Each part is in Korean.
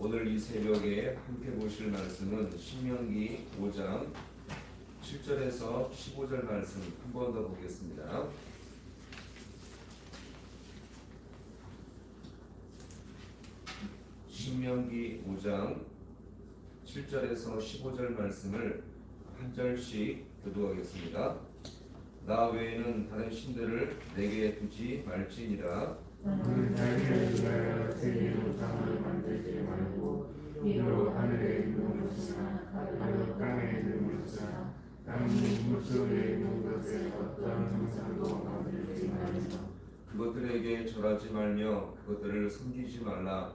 오늘 이 새벽에 함께 보실 말씀은 신명기 5장 7절에서 15절 말씀 한 번 더 보겠습니다. 신명기 5장 7절에서 15절 말씀을 한 절씩 교독하겠습니다. 나 외에는 다른 신들을 내게 두지 말지니라. 너는 자기를 위하여 세계 우상을 만들지 말고 비록 하늘에 있는 것이나 바로 땅에 있는 것이나 땅 물속에 있는 것에 어떤 형상도 만들지 말며 그것들에게 절하지 말며 그것들을 섬기지 말라.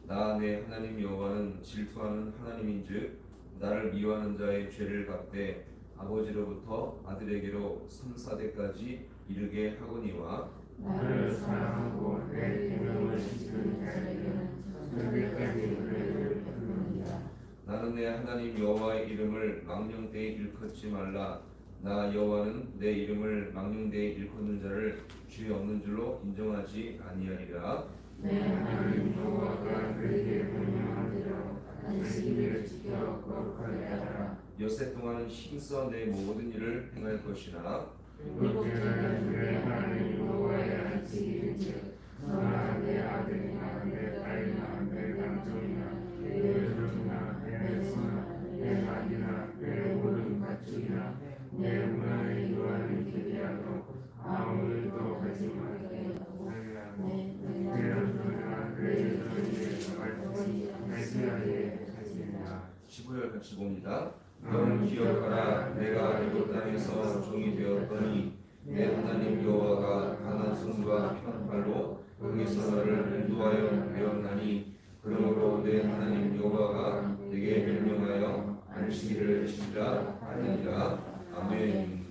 나 내 하나님 여호와는 질투하는 하나님인즉 나를 미워하는 자의 죄를 갚되 아버지로부터 아들에게로 3-4대까지 이르게 하거니와 나를 사랑하고 내 계명을 지키는 자에게는 천대까지 은혜를 베푸느니라. 나는 내 하나님 여호와의 이름을 망령되이 일컫지 말라. 나 여호와는 내 이름을 망령되이 일컫는 자를 죄 없는 줄로 인정하지 아니하리라. 내 하나님 여호와가 그에게 명령한 대로 안식일을 지켜 거룩하게 하라. 엿새 동안은 힘써 내 모든 일을 행할 것이나 일곱째는 내 하나님 여호와의 안식일인즉 너나 내 아들이나 내 딸이나 내 남종이나 내 여종이나 내 소나 내 낙이나 내 모든 가축이나 내 문화에 유한을 기대하고 아무 일도 하지 말게 하고 내 남종이나 내 여종에게 말하지 말지하게 하시니라. 15절 같이 봅니다. 너는 기억하라. 내가 이곳 땅에서 종이 되었더니 내 하나님 여호와가 강한 손과 편팔로 거기서 너를 인도하여 되었나니 그러므로 내 하나님 여호와가 내게 명령하여 안식일을 지키라 하느니라. 아멘.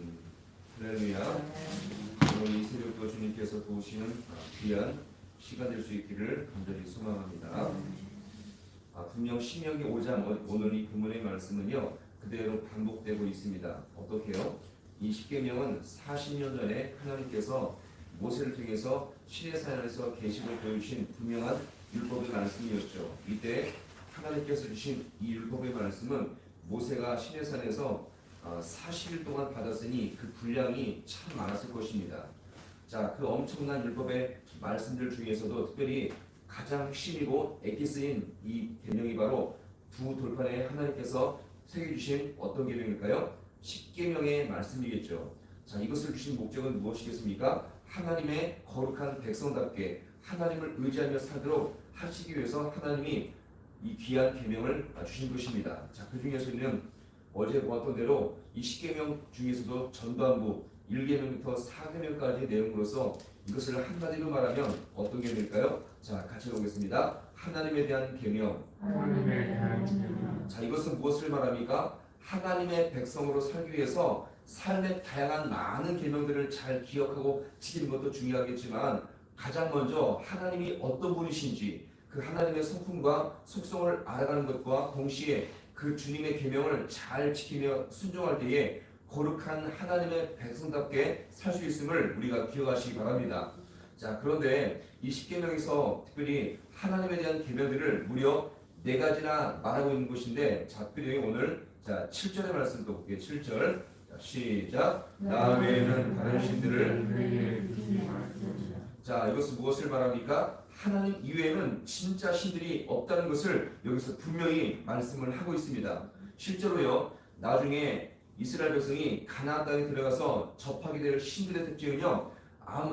할렐루야. 오늘 이 새벽도 주님께서 도우시는 귀한 시간 될 수 있기를 간절히 소망합니다. 분명 신명기 5장 오늘 이 본문의 말씀은요 그대로 반복되고 있습니다. 어떻게요? 이 십계명은 40년 전에 하나님께서 모세를 통해서 시내산에서 계시를 보여주신 분명한 율법의 말씀이었죠. 이때 하나님께서 주신 이 율법의 말씀은 모세가 시내산에서 40일 동안 받았으니 그 분량이 참 많았을 것입니다. 자, 그 엄청난 율법의 말씀들 중에서도 특별히 가장 핵심이고 액기 쓰인 이 계명이 바로 두 돌판에 하나님께서 새겨주신 어떤 계명일까요? 십계명의 말씀이겠죠. 자, 이것을 주신 목적은 무엇이겠습니까? 하나님의 거룩한 백성답게 하나님을 의지하며 살도록 하시기 위해서 하나님이 이 귀한 계명을 주신 것입니다. 자, 그 중에서는 어제 보았던 대로 이 십계명 중에서도 전반부 1계명부터 4계명까지의 내용으로서 이것을 한마디로 말하면 어떤 계명일까요? 자, 같이 보겠습니다. 하나님에 대한 계명. 하나님에 대한 계명. 자, 이것은 무엇을 말합니까? 하나님의 백성으로 살기 위해서 삶의 다양한 많은 계명들을 잘 기억하고 지키는 것도 중요하겠지만 가장 먼저 하나님이 어떤 분이신지 그 하나님의 성품과 속성을 알아가는 것과 동시에 그 주님의 계명을 잘 지키며 순종할 때에 거룩한 하나님의 백성답게 살 수 있음을 우리가 기억하시기 바랍니다. 자, 그런데 이 십계명에서 특별히 하나님에 대한 계명들을 무려 4가지나 말하고 있는 것인데, 자, 특별히 오늘 7절의 말씀도 볼게요. 7절. 자, 시작. 나 외에는 다른 신들을. 자, 이것은 무엇을 말합니까? 하나님 이외에는 진짜 신들이 없다는 것을 여기서 분명히 말씀을 하고 있습니다. 실제로요, 나중에 이스라엘 백성이 가나안 땅에 들어가서 접하게 될 신들의 특징은요,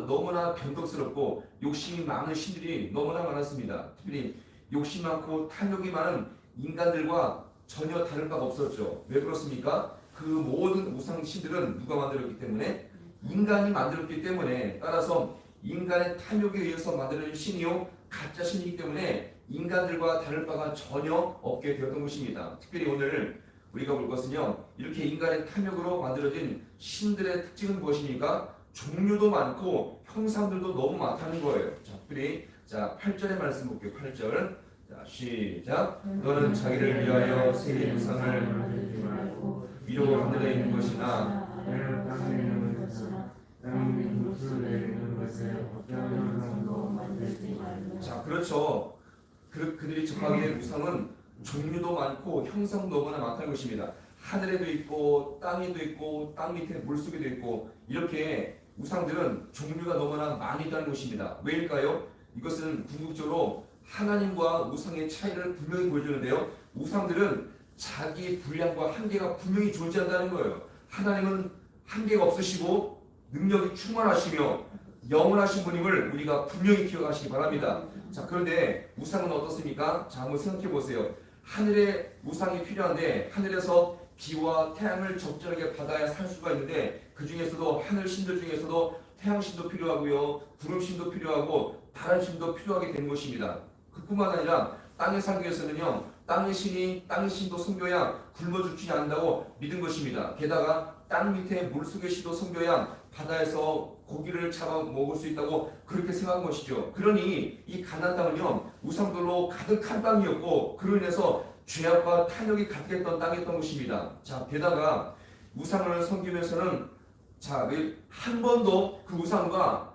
너무나 변덕스럽고 욕심이 많은 신들이 너무나 많았습니다. 특별히 욕심 많고 탐욕이 많은 인간들과 전혀 다를 바가 없었죠. 왜 그렇습니까? 그 모든 우상 신들은 누가 만들었기 때문에? 인간이 만들었기 때문에, 따라서 인간의 탐욕에 의해서 만들어진 신이요 가짜 신이기 때문에 인간들과 다를 바가 전혀 없게 되었던 것입니다. 특별히 오늘 우리가 볼 것은요, 이렇게 인간의 탐욕으로 만들어진 신들의 특징은 무엇입니까? 종류도 많고 형상들도 너무 많다는 거예요. 자, 특별히 8절의 말씀 볼게요. 8절. 자, 시작. 너는 자기를 위하여 세계 우상을 만들지 말고 위로 하늘에 있는 것이나 땅에 있는 것이나 땅 물속에 있는 것에 어떤 형상도 만들지 말며. 자, 그렇죠. 그들이 접하게 될 우상은 종류도 많고 형상도 너무나 많다는 것입니다. 하늘에도 있고 땅에도 있고 땅 밑에 물속에도 있고 이렇게 우상들은 종류가 너무나 많이 있다는 것입니다. 왜일까요? 이것은 궁극적으로 하나님과 우상의 차이를 분명히 보여주는데요. 우상들은 자기 분량과 한계가 분명히 존재한다는 거예요. 하나님은 한계가 없으시고 능력이 충만하시며 영원하신 분임을 우리가 분명히 기억하시기 바랍니다. 자, 그런데 우상은 어떻습니까? 자, 한번 생각해 보세요. 하늘에 우상이 필요한데 하늘에서 비와 태양을 적절하게 받아야 살 수가 있는데 그 중에서도 하늘 신들 중에서도 태양신도 필요하고요, 구름신도 필요하고 달신도 필요하게 된 것입니다. 그뿐만 아니라 땅에 살기 위해서는요, 땅의 신도 섬겨야 굶어 죽지 않는다고 믿은 것입니다. 게다가 땅 밑에 물속의 신도 섬겨야 바다에서 고기를 잡아 먹을 수 있다고 그렇게 생각한 것이죠. 그러니 이 가나안 땅은요, 우상들로 가득한 땅이었고 그로 인해서 죄악과 탐욕이 가득했던 땅이었던 것입니다. 자, 게다가 우상을 섬기면서는 한 번도 그 우상과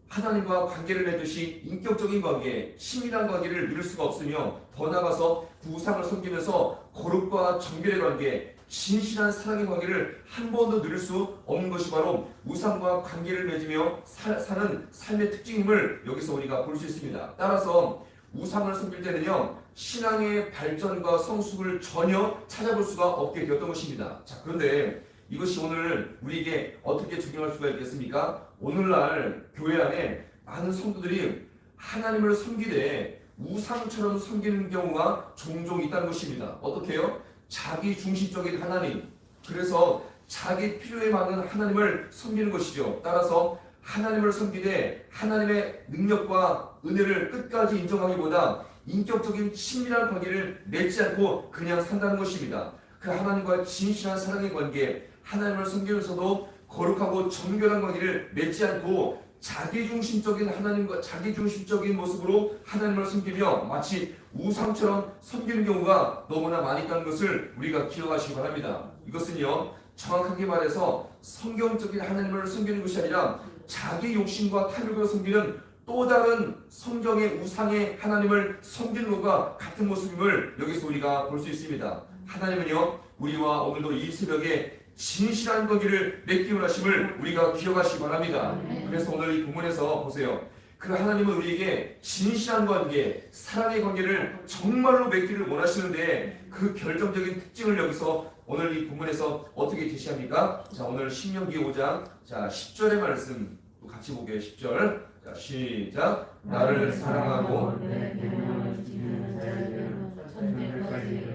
하나님과 관계를 맺듯이 인격적인 관계, 친밀한 관계를 누릴 수가 없으며 더 나아가서 그 우상을 섬기면서 거룩과 정결의 관계, 진실한 사랑의 관계를 한 번도 누릴 수 없는 것이 바로 우상과 관계를 맺으며 사는 삶의 특징임을 여기서 우리가 볼 수 있습니다. 따라서 우상을 섬길 때는요, 신앙의 발전과 성숙을 전혀 찾아볼 수가 없게 되었던 것입니다. 자, 그런데 이것이 오늘 우리에게 어떻게 적용할 수가 있겠습니까? 오늘날 교회 안에 많은 성도들이 하나님을 섬기되 우상처럼 섬기는 경우가 종종 있다는 것입니다. 어떻게요? 자기 중심적인 하나님, 그래서 자기 필요에 맞는 하나님을 섬기는 것이죠. 따라서 하나님을 섬기되 하나님의 능력과 은혜를 끝까지 인정하기보다 인격적인 친밀한 관계를 맺지 않고 그냥 산다는 것입니다. 그 하나님과 진실한 사랑의 관계, 하나님을 섬기면서도 거룩하고 정결한 관계를 맺지 않고 자기중심적인 하나님과 자기중심적인 모습으로 하나님을 섬기며 마치 우상처럼 섬기는 경우가 너무나 많이 있다는 것을 우리가 기억하시기 바랍니다. 이것은요, 정확하게 말해서 성경적인 하나님을 섬기는 것이 아니라 자기 욕심과 탐욕을 섬기는 또 다른 성경의 우상의 하나님을 섬기는 것과 같은 모습임을 여기서 우리가 볼 수 있습니다. 하나님은요, 우리와 오늘도 이 새벽에 진실한 관계를 맺기 원하심을 우리가 기억하시기 바랍니다. 그래서 오늘 이 본문에서 보세요. 그 하나님은 우리에게 진실한 관계, 사랑의 관계를 정말로 맺기를 원하시는데 그 결정적인 특징을 여기서 오늘 이 본문에서 어떻게 제시합니까? 자, 오늘 신명기 5장 10절의 말씀 같이 보게요. 10절. 자, 시작. 나를 사랑하고 내 계명을 지키는 자에게는 천대까지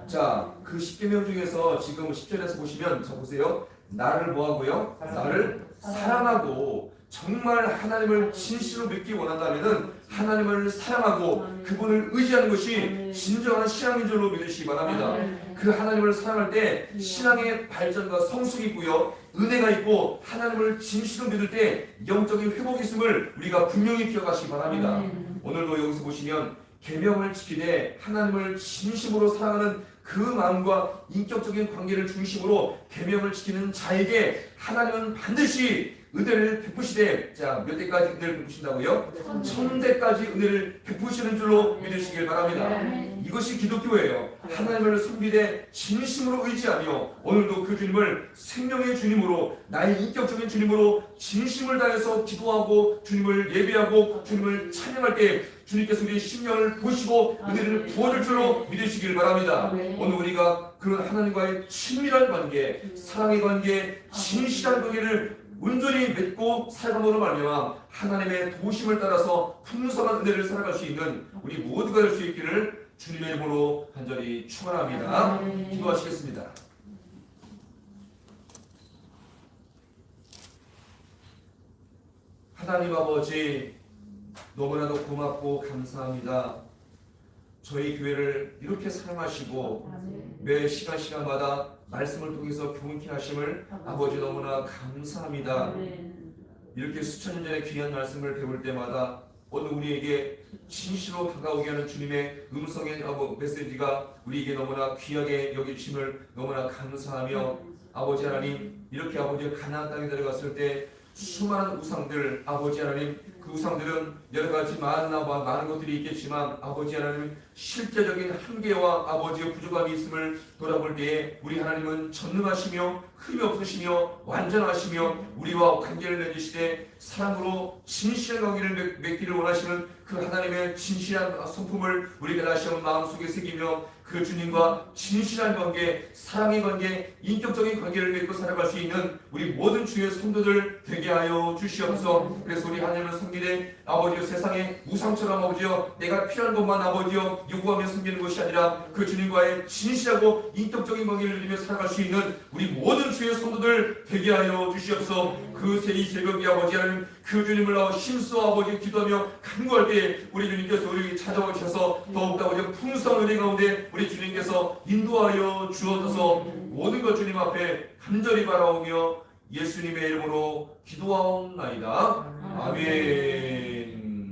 자, 그 10계명 중에서 지금 10절에서 보시면 자 보세요. 나를 뭐하고요? 나를 사랑하고 정말 하나님을 진실로 믿기 원한다면은 하나님을 사랑하고 그분을 의지하는 것이 진정한 신앙인 줄로 믿으시기 바랍니다. 그 하나님을 사랑할 때 신앙의 발전과 성숙이 있고요, 은혜가 있고 하나님을 진실로 믿을 때 영적인 회복이 있음을 우리가 분명히 기억하시기 바랍니다. 오늘도 여기서 보시면 계명을 지키되 하나님을 진심으로 사랑하는 그 마음과 인격적인 관계를 중심으로 계명을 지키는 자에게 하나님은 반드시 은혜를 베푸시되, 자, 몇 대까지 은혜를 베푸신다고요? 1000대까지 은혜를 베푸시는 줄로 믿으시길 바랍니다. 이것이 기독교예요. 하나님을 섬기되 진심으로 의지하며 오늘도 그 주님을 생명의 주님으로, 나의 인격적인 주님으로 진심을 다해서 기도하고 주님을 예배하고 주님을 찬양할 때 주님께서 우리의 심령을 보시고 은혜를 부어줄 줄로 믿으시길 바랍니다. 오늘 우리가 그런 하나님과의 친밀한 관계, 사랑의 관계, 진실한 관계를 온전히 맺고 살아감으로 말미암아 하나님의 도심을 따라서 풍성한 은혜를 살아갈 수 있는 우리 모두가 될 수 있기를 주님의 이름으로 간절히 축원합니다. 기도하시겠습니다. 하나님 아버지, 너무나도 고맙고 감사합니다. 저희 교회를 이렇게 사랑하시고 매 시간마다 말씀을 통해서 교훈케 하심을 아버지 너무나 감사합니다. 이렇게 수천 년 전에 귀한 말씀을 배울 때마다 오늘 우리에게 진실로 다가오게 하는 주님의 음성의 메시지가 우리에게 너무나 귀하게 여기심을 너무나 감사하며 아버지 하나님, 이렇게 아버지 가나안 땅에 들어갔을 때 수많은 우상들, 아버지 하나님, 그 우상들은 여러 가지 많은 것들이 있겠지만 아버지 하나님, 실제적인 한계와 아버지의 부족함이 있음을 돌아볼 때에 우리 하나님은 전능하시며 흠이 없으시며 완전하시며 우리와 관계를 맺으시되 사랑으로 진실한 관계를 맺기를 원하시는 그 하나님의 진실한 성품을 우리가 다시 한번 마음속에 새기며 그 주님과 진실한 관계, 사랑의 관계, 인격적인 관계를 맺고 살아갈 수 있는 우리 모든 주의 성도들 되게 하여 주시옵소서. 그래서 우리 하나님을 섬기되 아버지여, 세상에 우상처럼 아버지여 내가 필요한 것만 아버지여 요구하며 섬기는 것이 아니라 그 주님과의 진실하고 인격적인 관계를 누리며 살아갈 수 있는 우리 모든 주의 성도들 되게 하여 주시옵소서. 이 새벽에 아버지 하나님, 그 주님을 힘써 아버지 기도하며 간구할 때에 우리 주님께서 우리에게 찾아오셔서 더욱더 아버지 풍성한 은혜 가운데 우리 주님께서 인도하여 주옵소서. 모든 것 주님 앞에 간절히 바라오며 예수님의 이름으로 기도하옵나이다. 아멘.